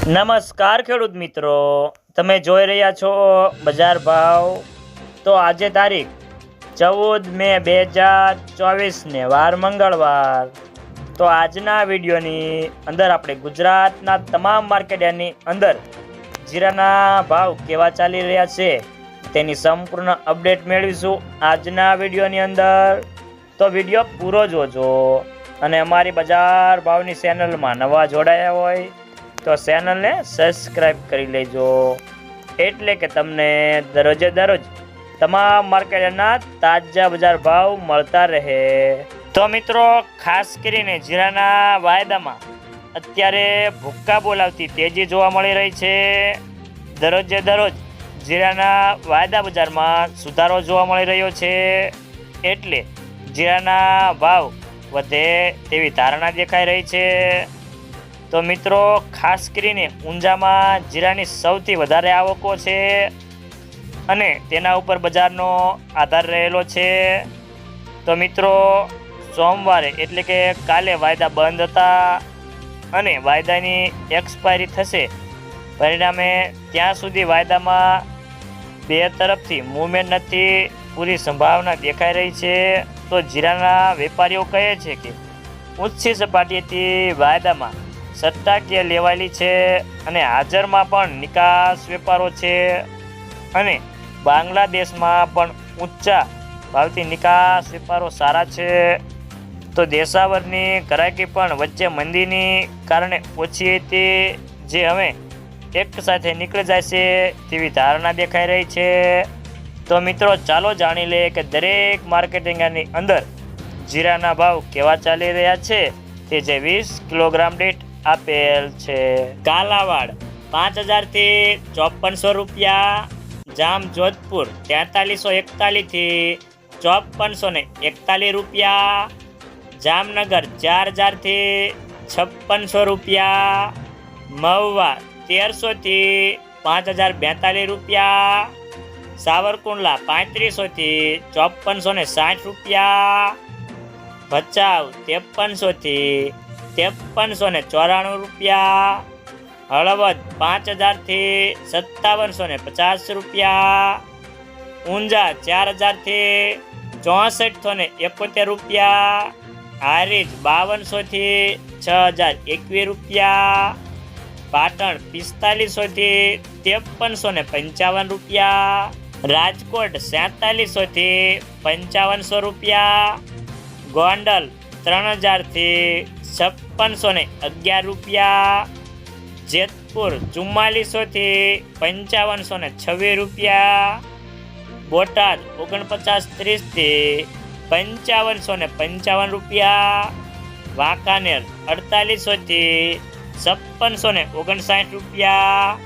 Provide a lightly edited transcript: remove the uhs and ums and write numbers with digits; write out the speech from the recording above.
નમસ્કાર ખેડૂત મિત્રો, તમે જોઈ રહ્યા છો બજાર ભાવ। તો આજે તારીખ 14 મે 2024 ને વાર મંગળવાર। તો આજના વિડીયોની અંદર આપણે ગુજરાતના તમામ માર્કેટની અંદર જીરાના ભાવ કેવા ચાલી રહ્યા છે તેની સંપૂર્ણ અપડેટ મેળવીશું આજના વિડીયોની અંદર। તો વિડીયો પૂરો જોજો અને અમારી બજાર ભાવની ચેનલમાં નવા જોડાયા હોય તો ચેનલને સબસ્ક્રાઇબ કરી લેજો, એટલે કે તમને દરરોજે દરરોજ તમામ માર્કેટના તાજા બજાર ભાવ મળતા રહે। તો મિત્રો, ખાસ કરીને જીરાના વાયદામાં અત્યારે ભૂક્કા બોલાવતી તેજી જોવા મળી રહી છે। દરરોજે દરરોજ જીરાના વાયદા બજારમાં સુધારો જોવા મળી રહ્યો છે, એટલે જીરાના ભાવ વધે તેવી ધારણા દેખાઈ રહી છે। તો મિત્રો, ખાસ કરીને ઊંઝામાં જીરાની સૌથી વધારે આવકો છે અને તેના ઉપર બજારનો આધાર રહેલો છે। તો મિત્રો, સોમવારે એટલે કે કાલે વાયદા બંધ હતા અને વાયદાની એક્સપાયરી થશે, પરિણામે ત્યાં સુધી વાયદામાં બે તરફથી મૂવમેન્ટ નથી, પૂરી સંભાવના દેખાઈ રહી છે। તો જીરાના વેપારીઓ કહે છે કે ઊંચી સપાટીએથી વાયદામાં સટ્ટાકીય લેવાયેલી છે અને હાજરમાં પણ નિકાસ વેપારો છે અને બાંગ્લાદેશમાં પણ ઊંચા ભાવથી નિકાસ વેપારો સારા છે। તો દેશાવરની ઘરાકી પણ વચ્ચે મંદીની કારણે ઓછી હતી, જે હવે એક સાથે નીકળી જાય છે તેવી ધારણા દેખાઈ રહી છે। તો મિત્રો, ચાલો જાણી લે કે દરેક માર્કેટિંગની અંદર જીરાના ભાવ કેવા ચાલી રહ્યા છે તે જે 20 કિલોગ્રામ દીઠ આપેલ છે। કાલાવાડ 5000 થી 5400 રૂપિયા, જામ જોધપુર 4341 થી 5441 રૂપિયા, જામનગર 4000 થી 5600 રૂપિયા, મહુવા 1300 થી 5042 રૂપિયા, સાવરકુંડલા 3500 થી 5460 રૂપિયા, ભચાઉ 5300 થી 5394 રૂપિયા, હળવદ 5000 થી 5750 રૂપિયા, ઊંઝા 4000 થી 6471 રૂપિયા, હારીજ 5200 થી 6021 રૂપિયા, પાટણ 4500 થી 5355 રૂપિયા, રાજકોટ 4700 થી 5500 રૂપિયા, ગોંડલ 3000 થી 5611 રૂપિયા, જેતપુર 4400 થી 5526 રૂપિયા, બોટાદ 4930 થી 5555 રૂપિયા, વાંકાનેર 4800 થી 5659 રૂપિયા,